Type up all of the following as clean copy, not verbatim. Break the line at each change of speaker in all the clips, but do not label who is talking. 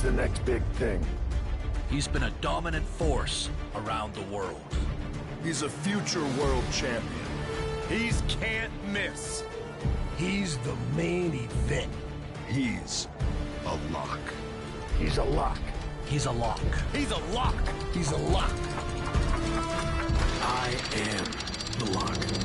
the next big thing?
He's been a dominant force around the world.
He's a future world champion. He's can't miss.
He's the main event.
He's a lock.
He's a lock.
He's a lock.
He's a lock.
He's a lock.
I am the lock.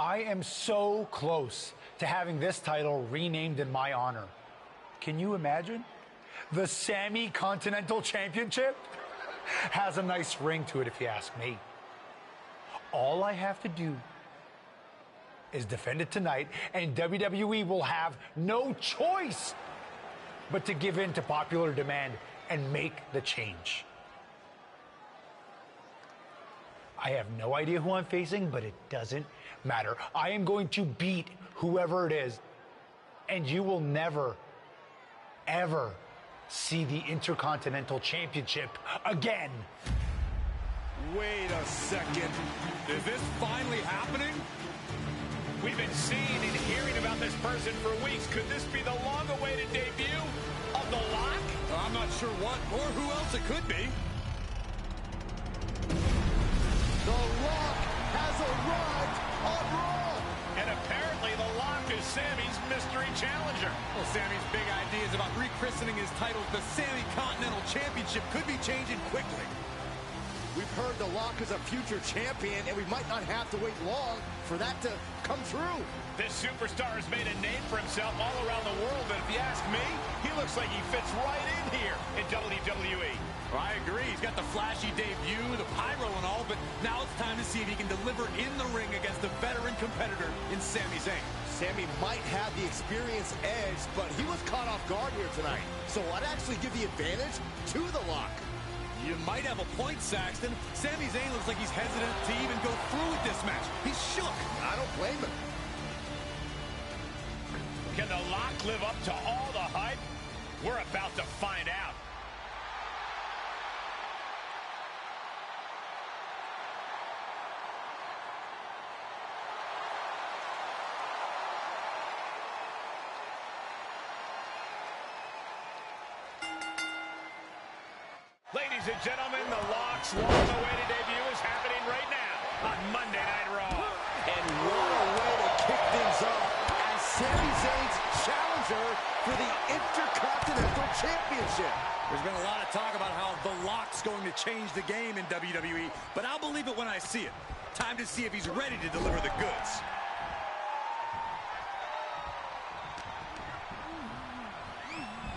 I am so close to having this title renamed in my honor. Can you imagine? The Sami Continental Championship has a nice ring to it, if you ask me. All I have to do is defend it tonight, and WWE will have no choice but to give in to popular demand and make the change. I have no idea who I'm facing, but it doesn't matter. I am going to beat whoever it is, and you will never, ever see the Intercontinental Championship again.
Wait a second. Is this finally happening?
We've been seeing and hearing about this person for weeks. Could this be the long-awaited debut of The Lock?
I'm not sure what or who else it could be.
The Lock has arrived on Raw.
And apparently The Lock is Sami's mystery challenger.
Well, Sami's big ideas about rechristening his title the Sami Continental Championship could be changing quickly.
We've heard The Lock is a future champion, and we might not have to wait long for that to come true.
This superstar has made a name for himself all around the world, and if you ask me, he looks like he fits right in here in WWE.
Well, I agree. He's got the flashy debut, the pyro and all, but now it's time to see if he can deliver in the ring against a veteran competitor in Sami Zayn.
Sami might have the experience edge, but he was caught off guard here tonight. So I'd actually give the advantage to The Lock.
You might have a point, Saxton. Sami Zayn looks like he's hesitant to even go through with this match. He's shook.
I don't blame him.
Can The Lock live up to all the hype? We're about to find out. Ladies and gentlemen, The Lock's long-awaited debut is happening right now on Monday Night Raw.
And what a way to kick things off as Sami Zayn's challenger for the Intercontinental Championship.
There's been a lot of talk about how The Lock's going to change the game in WWE, but I'll believe it when I see it. Time to see if he's ready to deliver the goods.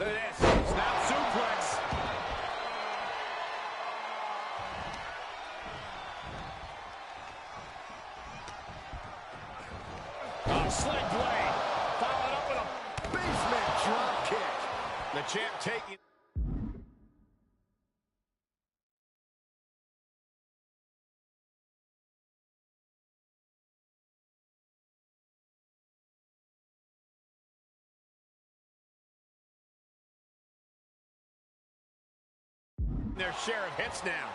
Look at this. Snap suplex. Sling blade, followed up with a
Basement drop kick.
the champ taking. Their share of hits now.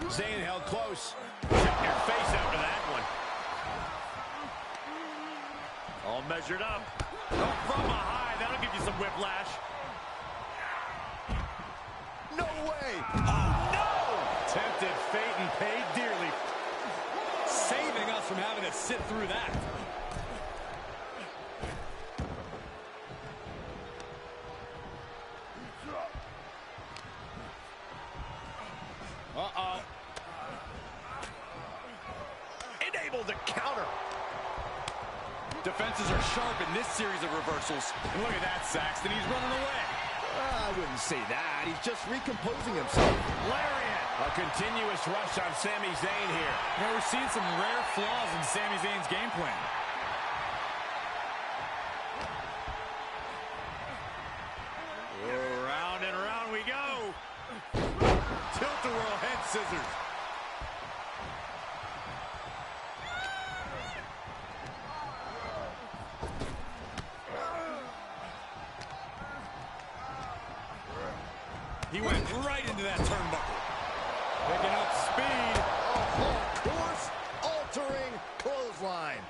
Zayn held close. Check your face after that one. All measured up. Oh, from a high. That'll give you some whiplash.
No way.
Oh, no! Tempted fate and paid dearly.
Saving us from having to sit through that.
Uh-oh. Enabled to counter.
Defenses are sharp in this series of reversals.
And look at that, Saxton. He's running away.
I wouldn't say that. He's just recomposing himself.
Lariat. A continuous rush on Sami Zayn here.
Now we're seeing some rare flaws in Sami Zayn's game plan.
Oh, round and round we go.
Tilt-a-whirl head scissors. He went right into that turnbuckle. Picking up speed.
Course-altering clothesline.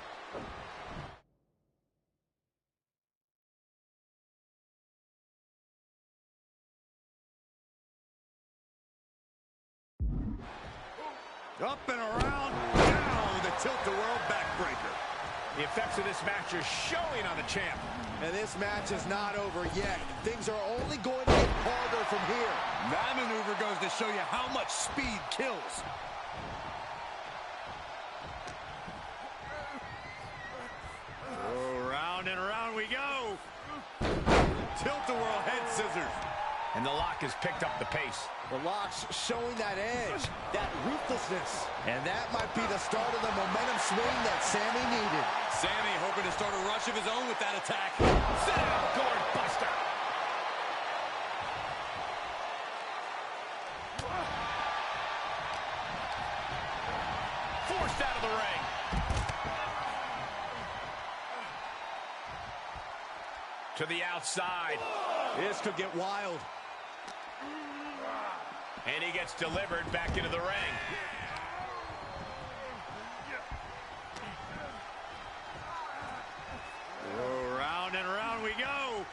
Up and around, down with a tilt-a-whirl backbreaker.
The effects of this match are showing on the champ.
And this match is not over yet. Things are only going to get harder from here.
That maneuver goes to show you how much speed kills.
and around we go.
Tilt-a-whirl head scissors.
And the lock has picked up the pace.
The lock's showing that edge, that ruthlessness. And that might be the start of the momentum swing that Sami needed.
Sami hoping to start a rush of his own with that attack.
Sit down, gourd buster. Forced out of the ring. To the outside.
This could get wild.
And he gets delivered back into the ring. Oh, round and round we go.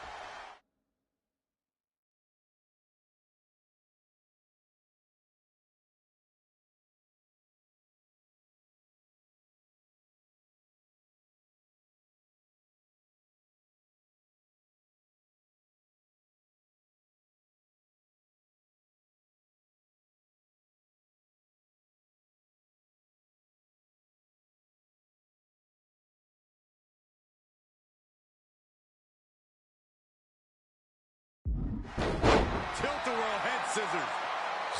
Tilt-a-whirl head scissors.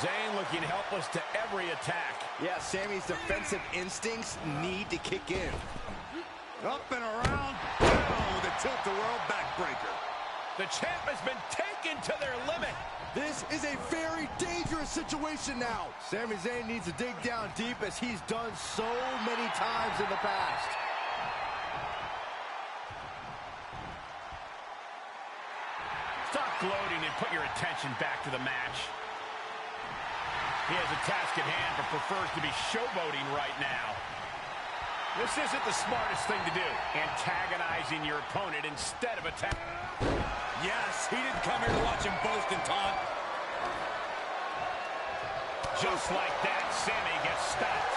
Zayn looking helpless to every attack.
Yeah, Sami's defensive instincts need to kick in.
Up and around.
Oh, the tilt-a-whirl backbreaker.
The champ has been taken to their limit.
This is a very dangerous situation now. Sami Zayn needs to dig down deep as he's done so many times in the past.
Stop gloating and put your attention back to the match. He has a task at hand, but prefers to be showboating right now. This isn't the smartest thing to do. Antagonizing your opponent instead of attacking.
Yes, he didn't come here to watch him boast and taunt.
Just like that, Sami gets stopped.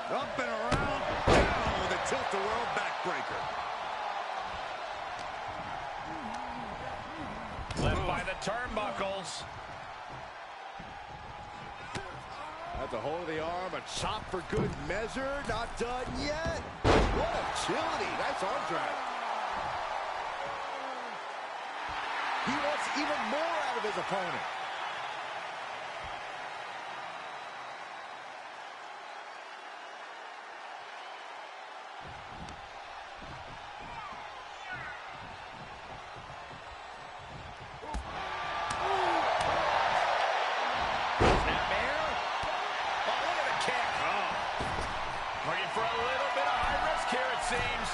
Up and around, down with a tilt-a-whirl backbreaker.
Left by the turnbuckles.
At the hold of the arm, a chop for good measure. Not done yet. What agility. Nice arm drag. He wants even more out of his opponent.
Looking for a little bit of high risk here, it seems.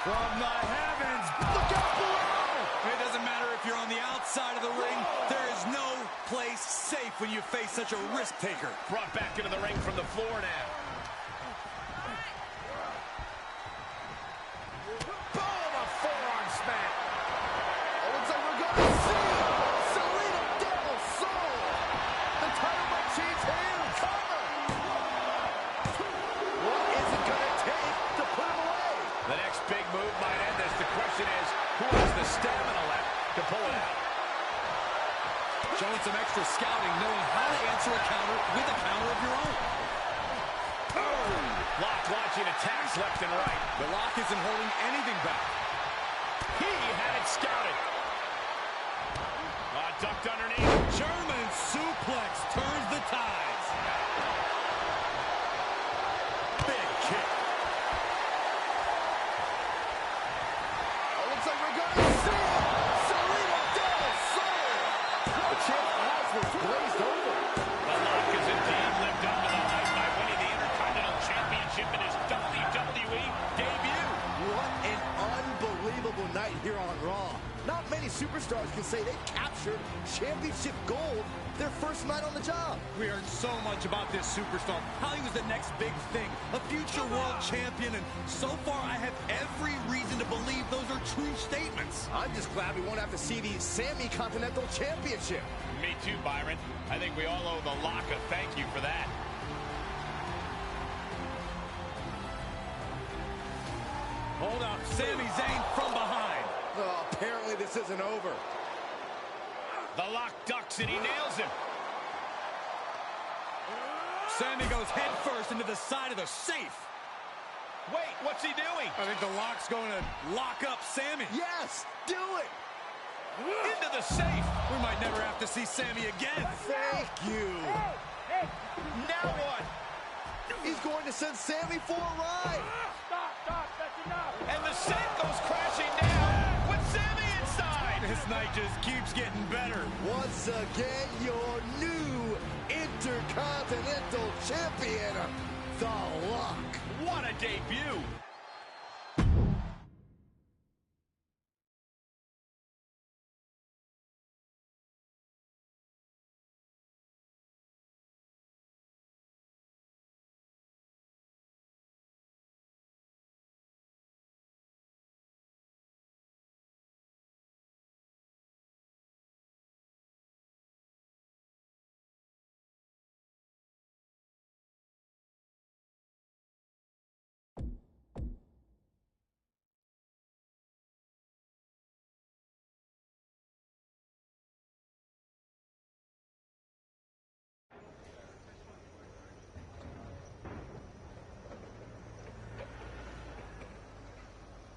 From the heavens, look out below!
It doesn't matter if you're on the outside of the ring. There is no place safe when you face such a risk taker.
Brought back into the ring from the floor now.
Boom, a forearm smack. It looks like we're going to see Salida Del Sol. The title might change hands. Cover. What is it going to take to put him away?
The next big move might end this. The question is, who has the stamina left to pull it out?
Showing some extra scouting, knowing how to answer a counter with a counter of your own.
Lock launching attacks left and right.
The Lock isn't holding anything back.
He had it scouted. Ducked underneath.
German suplex turns the tides. Big kick.
It looks like we're going to see Salida Del Sol. The champ's eyes were glazed over.
The Lock has indeed lived up to the hype by winning the Intercontinental Championship in his WWE debut.
What an unbelievable night here on Raw. Not many superstars can say they captured championship gold their first night on the job.
We heard so much about this superstar, how he was the next big thing, a future world champion, and so far I have every reason to believe those are true statements.
I'm just glad we won't have to see the Sami Continental Championship.
Me too, Byron. I think we all owe the Lock a thank you for that.
Hold on, Sami Zayn from behind.
Oh, apparently this isn't over.
The lock ducks and he nails him.
Sami goes head first into the side of the safe.
Wait, what's he doing?
I think the lock's going to lock up Sami.
Yes, do it.
Into the safe.
We might never have to see Sami again.
Thank you.
Now what?
He's going to send Sami for a ride.
And the safe goes crashing down with Sami inside.
This night just keeps getting better.
Once again, your new Intercontinental Champion, The Lock.
What a debut.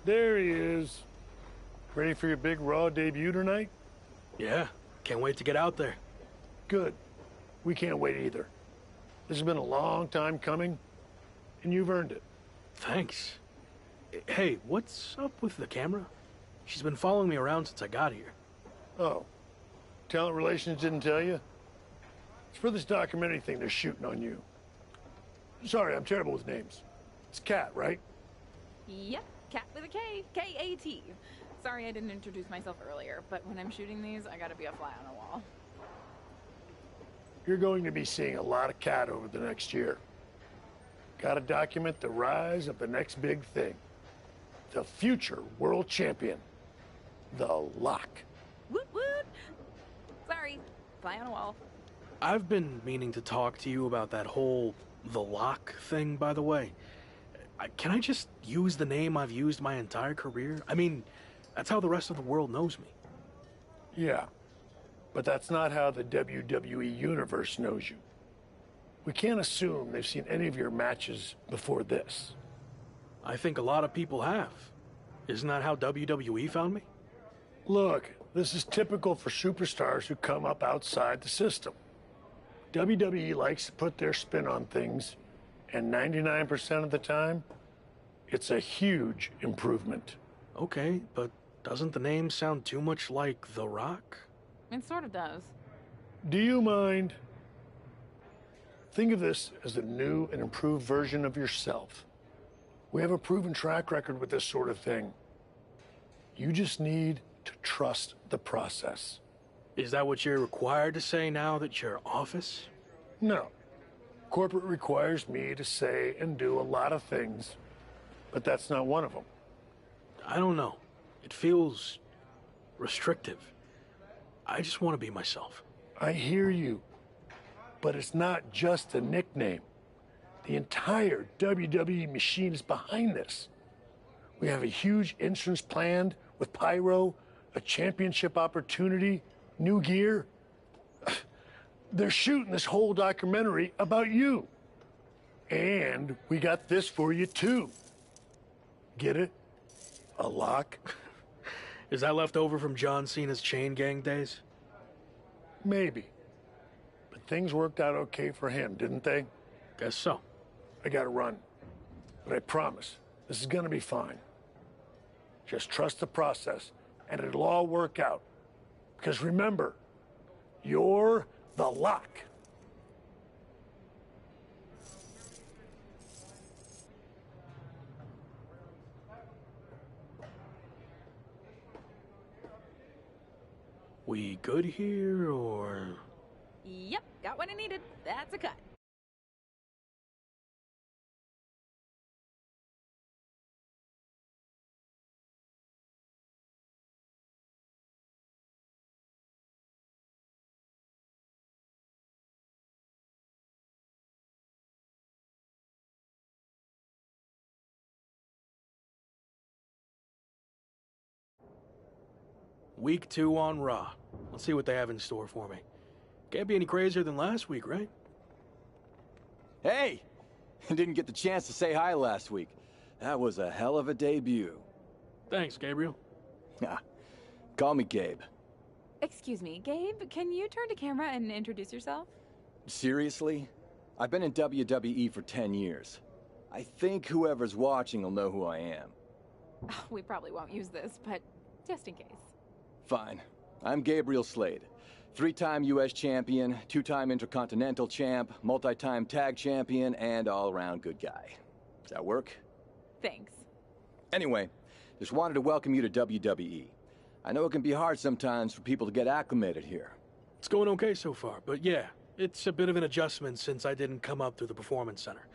There he is. Ready for your big Raw debut tonight?
Yeah, can't wait to get out there.
Good. We can't wait either. This has been a long time coming, and you've earned it.
Thanks. Hey, what's up with the camera? She's been following me around since I got here.
Oh, talent relations didn't tell you? It's for this documentary thing they're shooting on you. Sorry, I'm terrible with names. It's Kat, right?
Yep, Cat with a K, K-A-T. Sorry I didn't introduce myself earlier, but when I'm shooting these, I gotta be a fly on the wall.
You're going to be seeing a lot of Kat over the next year. Gotta document the rise of the next big thing. The future world champion. The Lock.
Woot woot! Sorry, fly on a wall.
I've been meaning to talk to you about that whole The Lock thing, by the way. Can I just use the name I've used my entire career? I mean, that's how the rest of the world knows me.
Yeah, but that's not how the WWE Universe knows you. We can't assume they've seen any of your matches before this.
I think a lot of people have. Isn't that how WWE found me?
Look, this is typical for superstars who come up outside the system. WWE likes to put their spin on things, and 99% of the time, it's a huge improvement.
Okay, but doesn't the name sound too much like The Rock?
It sort of does.
Do you mind? Think of this as a new and improved version of yourself. We have a proven track record with this sort of thing. You just need to trust the process.
Is that what you're required to say now that you're office?
No. Corporate requires me to say and do a lot of things, but that's not one of them.
I don't know. It feels restrictive. I just want to be myself.
I hear you, but it's not just a nickname. The entire WWE machine is behind this. We have a huge entrance planned with Pyro, a championship opportunity, new gear. They're shooting this whole documentary about you. And we got this for you too. Get it? A lock?
Is that left over from John Cena's Chain Gang days?
Maybe. But things worked out okay for him, didn't they?
Guess so.
I gotta run. But I promise, this is gonna be fine. Just trust the process, and it'll all work out. Because remember, you're the Lock.
We good here, or...?
Yep, got what I needed. That's a cut.
Week 2 on Raw. Let's see what they have in store for me. Can't be any crazier than last week, right?
Hey! Didn't get the chance to say hi last week. That was a hell of a debut.
Thanks, Gabriel.
Call me Gabe.
Excuse me, Gabe, can you turn to camera and introduce yourself?
Seriously? I've been in WWE for 10 years. I think whoever's watching will know who I am.
We probably won't use this, but just in case.
Fine. I'm Gabriel Slade. 3-time U.S. champion, 2-time Intercontinental champ, multi-time tag champion, and all-around good guy. Does that work?
Thanks.
Anyway, just wanted to welcome you to WWE. I know it can be hard sometimes for people to get acclimated here.
It's going okay so far, but yeah, it's a bit of an adjustment since I didn't come up through the Performance Center,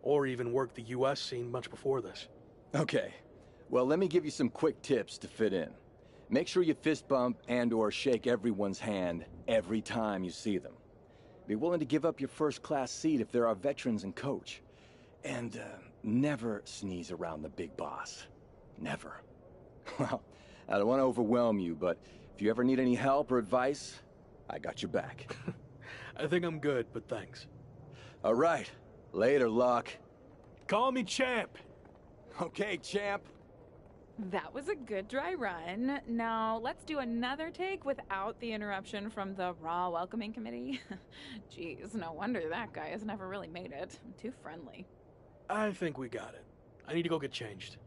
or even work the U.S. scene much before this.
Okay. Well, let me give you some quick tips to fit in. Make sure you fist bump and/or shake everyone's hand every time you see them. Be willing to give up your first-class seat if there are veterans and coach. And never sneeze around the big boss. Never. Well, I don't want to overwhelm you, but if you ever need any help or advice, I got your back.
I think I'm good, but thanks.
All right. Later, Luck.
Call me Champ.
Okay, champ.
That was a good dry run. Now, let's do another take without the interruption from the Raw Welcoming Committee. Jeez, no wonder that guy has never really made it. Too friendly.
I think we got it. I need to go get changed.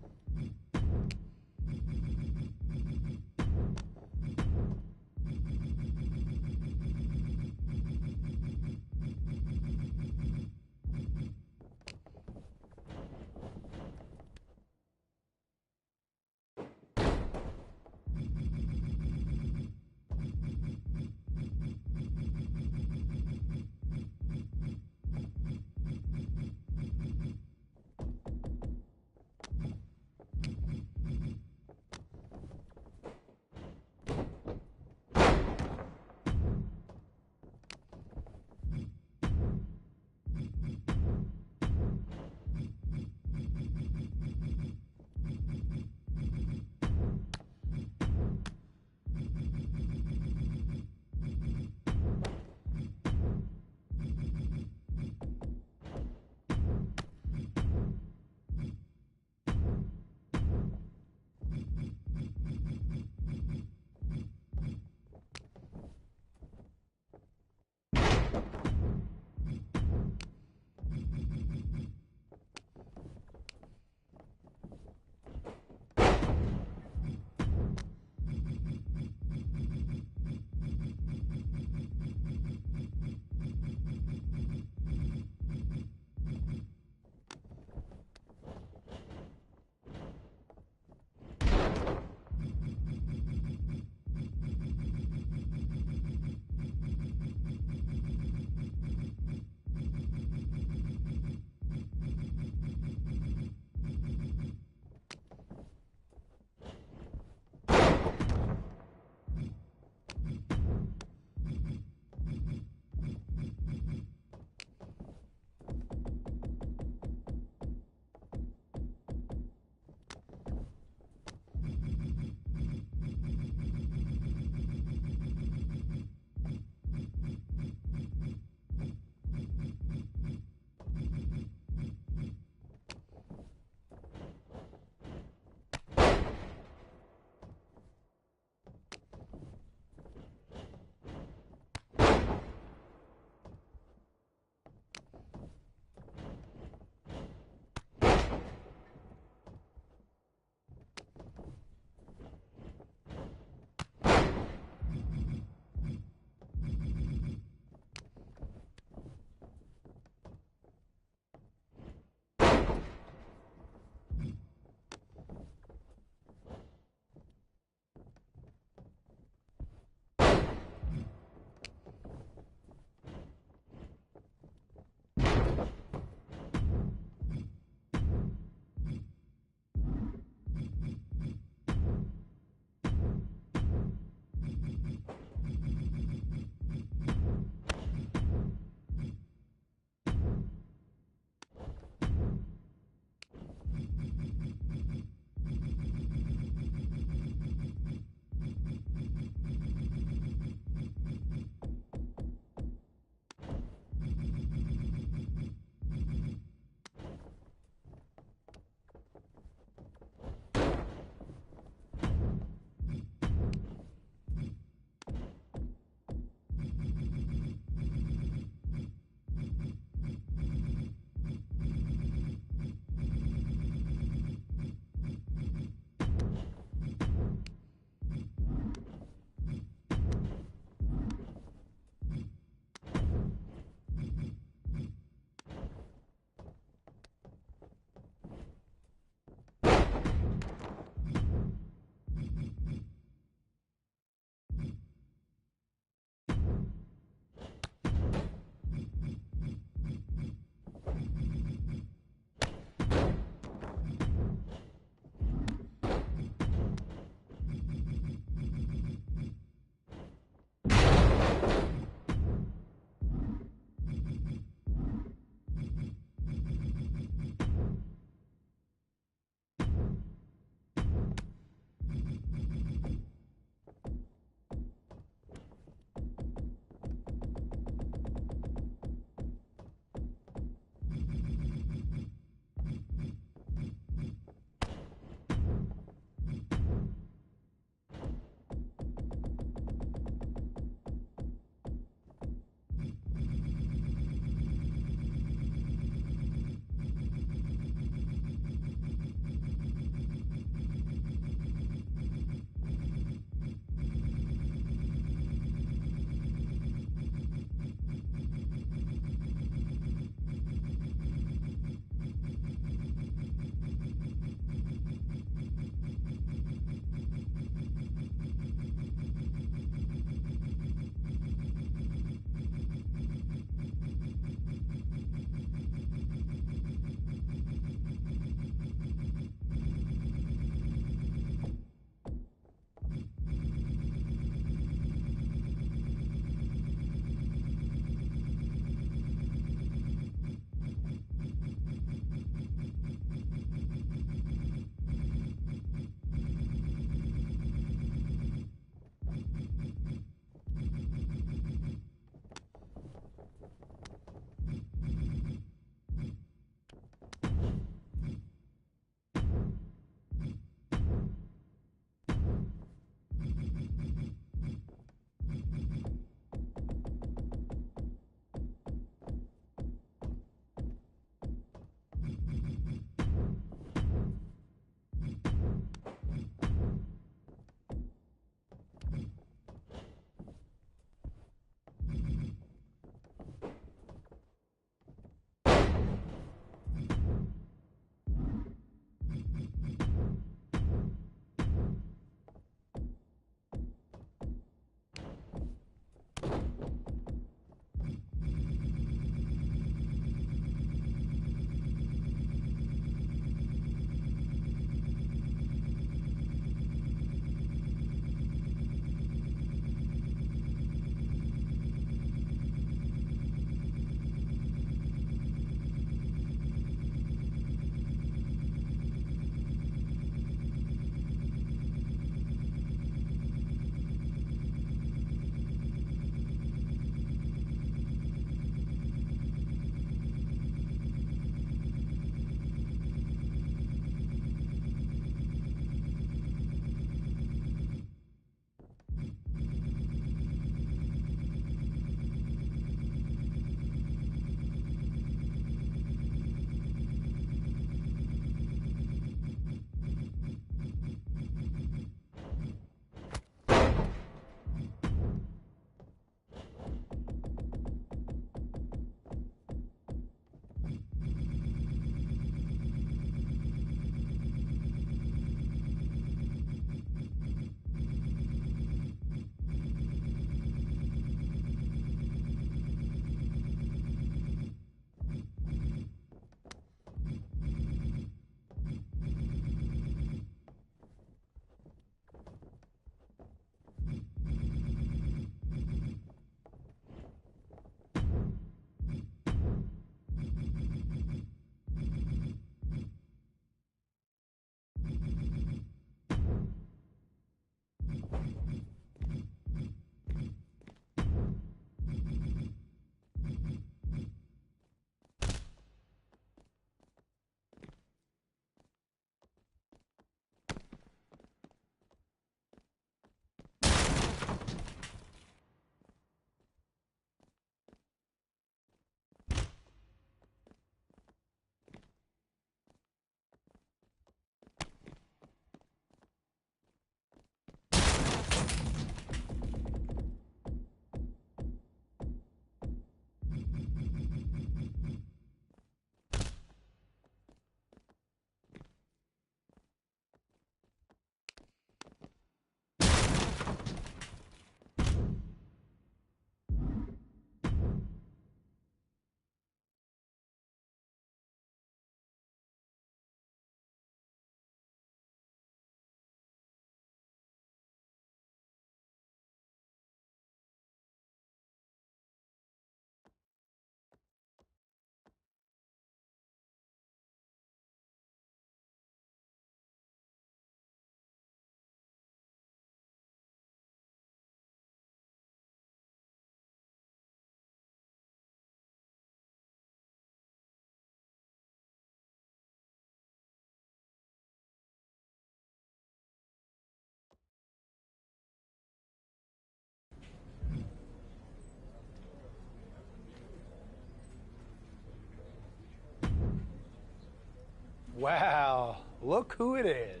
Well, look who it is.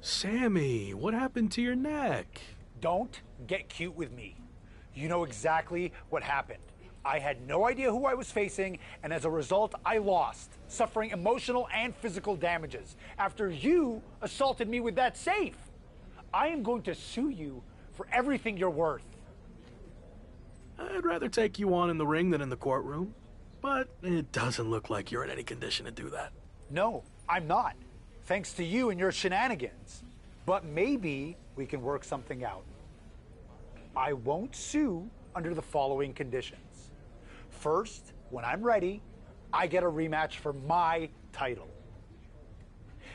Sammy, what happened to your neck?
Don't get cute with me. You know exactly what happened. I had no idea who I was facing, and as a result, I lost, suffering emotional and physical damages after you assaulted me with that safe. I am going to sue you for everything you're worth.
I'd rather take you on in the ring than in the courtroom, but it doesn't look like you're in any condition to do that.
No, I'm not, thanks to you and your shenanigans. But maybe we can work something out. I won't sue under the following conditions. First, when I'm ready, I get a rematch for my title.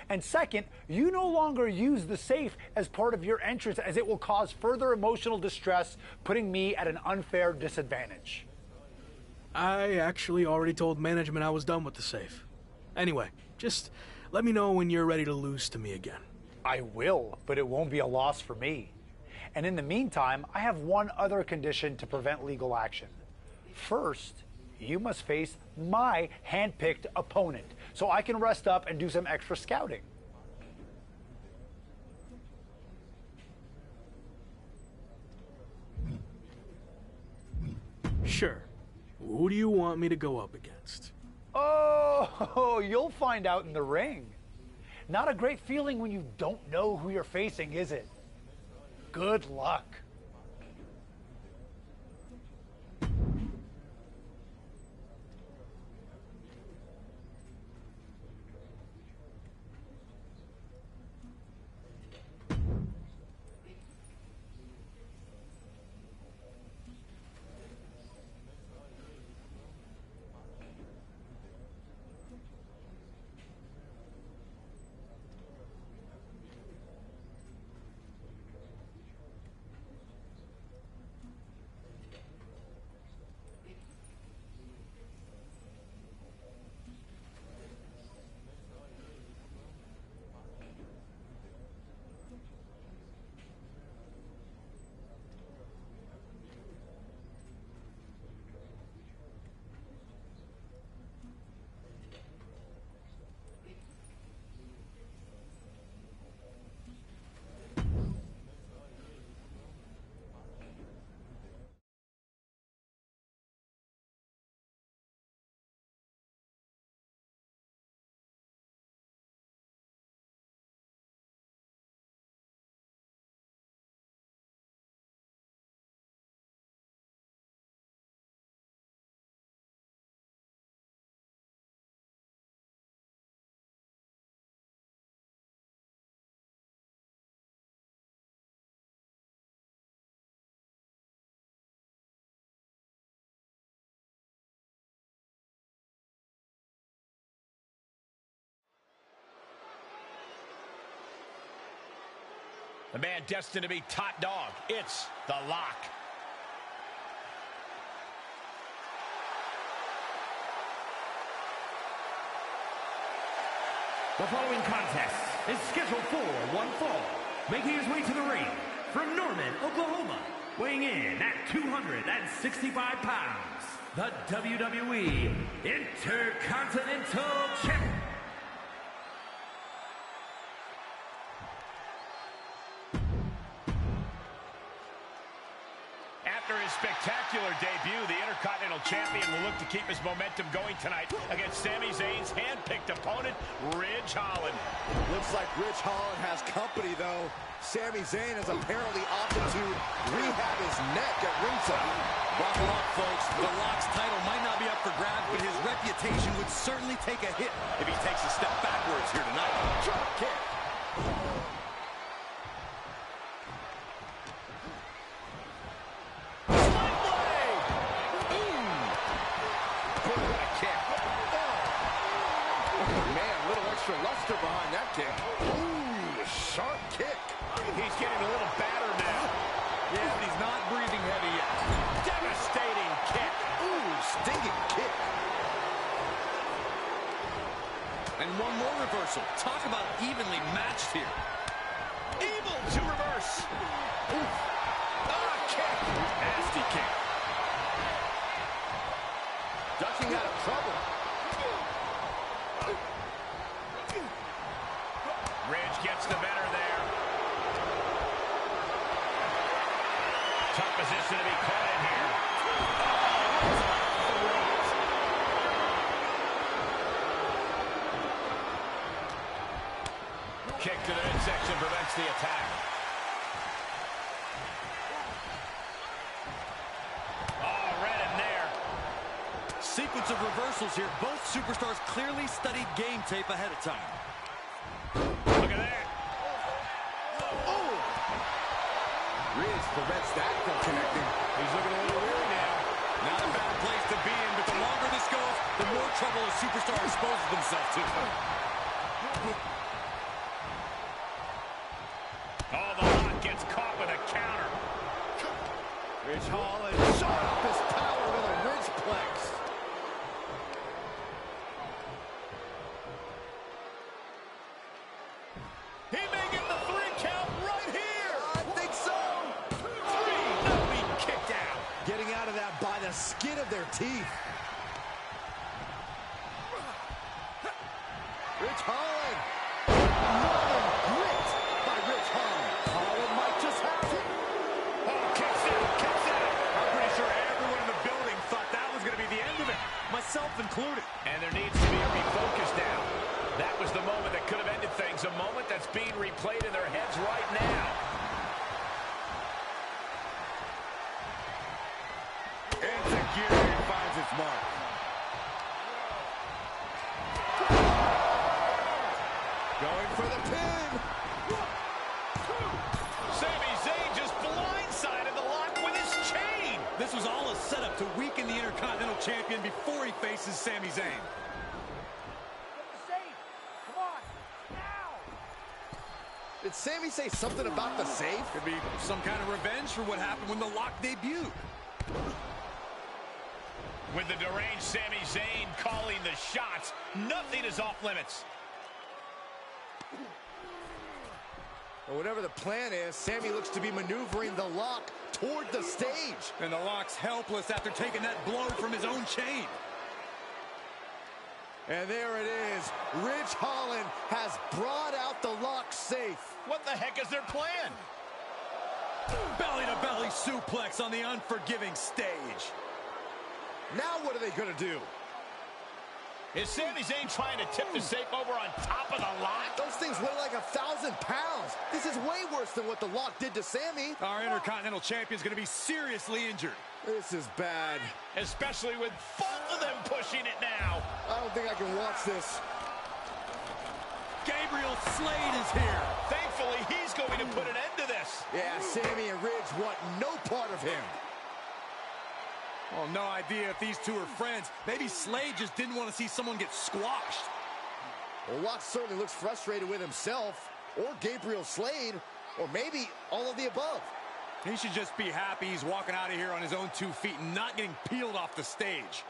And second, you no longer use the safe as part of your entrance, as it will cause further emotional distress, putting me at an unfair disadvantage.
I actually already told management I was done with the safe. Anyway, just let me know when you're ready to lose to me again.
I will, but it won't be a loss for me. And in the meantime, I have one other condition to prevent legal action. First, you must face my hand-picked opponent, so I can rest up and do some extra scouting.
Sure. Who do you want me to go up against?
Oh, you'll find out in the ring. Not a great feeling when you don't know who you're facing, is it? Good luck.
The man destined to be top dog. It's The Lock.
The following contest is scheduled for one fall. Making his way to the ring from Norman, Oklahoma, weighing in at 265 pounds, the WWE Intercontinental Champion.
After his spectacular debut, the Intercontinental Champion will look to keep his momentum going tonight against Sami Zayn's hand-picked opponent, Ridge Holland.
Looks like Ridge Holland has company, though. Sami Zayn is apparently opted to rehab his neck at ringside.
Buckle up, folks. The Lock's title might not be up for grabs, but his reputation would certainly take a hit if he takes a step backwards here tonight.
Drop kick. Luster behind that kick. Ooh, sharp kick.
He's getting a little battered now.
Yeah, but he's not breathing heavy yet.
Devastating kick.
Ooh, stinging kick.
And one more reversal. Talk about evenly matched here.
Able to reverse.
Oof. Ah, kick.
Nasty kick.
Ducking out of trouble.
Ridge gets the better there. Tough position to be caught in here. Kick to the midsection prevents the attack. Oh, right in there.
Sequence of reversals here. Both superstars clearly studied game tape ahead of time.
Look at that.
Oh! Ridge prevents that from connecting.
He's looking a little weary now. Not a bad place to be in, but the longer this goes, the more trouble a superstar exposes themselves to.
Oh, the lock gets caught with a counter.
Ridge Holland showing off his power with a Ridgeplex.
He may get the 3 count right here.
I think so.
3, now being kicked out.
Getting out of that by the skin of their teeth. Ridge Holland. Northern grit by Ridge Holland. Holland might just have it.
Oh, kicks out, kicks out.
I'm pretty sure everyone in the building thought that was going to be the end of it, myself included.
And there needs to be a refocus now. That was the moment that could have ended things, a moment that's being replayed in their heads right now.
Insecurity finds its mark.
Going for the pin.
Sami Zayn just blindsided the lock with his chain.
This was all a setup to weaken the Intercontinental Champion before he faces Sami Zayn.
Did Sami say something about the safe?
Could be some kind of revenge for what happened when the lock debuted.
With the deranged Sami Zayn calling the shots, nothing is off limits.
Well, whatever the plan is, Sami looks to be maneuvering the lock toward the stage.
And the lock's helpless after taking that blow from his own chain.
And there it is. Ridge Holland has brought out the lock safe.
What the heck is their plan?
Belly-to-belly suplex on the unforgiving stage.
Now what are they going to do?
Is Sami Zayn trying to tip the safe over on top of the lock?
Those things weigh like 1,000 pounds. This is way worse than what the lock did to Sami.
Our Intercontinental Champion's going to be seriously injured.
This is bad.
Especially with both of them pushing it now.
I don't think I can watch this.
Gabriel Slade is here.
Thankfully, he's going to put an end to this.
Yeah, Sami and Ridge want no part of him.
Well, no idea if these two are friends. Maybe Slade just didn't want to see someone get squashed.
Well, Locke certainly looks frustrated with himself, or Gabriel Slade, or maybe all of the above.
He should just be happy he's walking out of here on his own 2 feet and not getting peeled off the stage.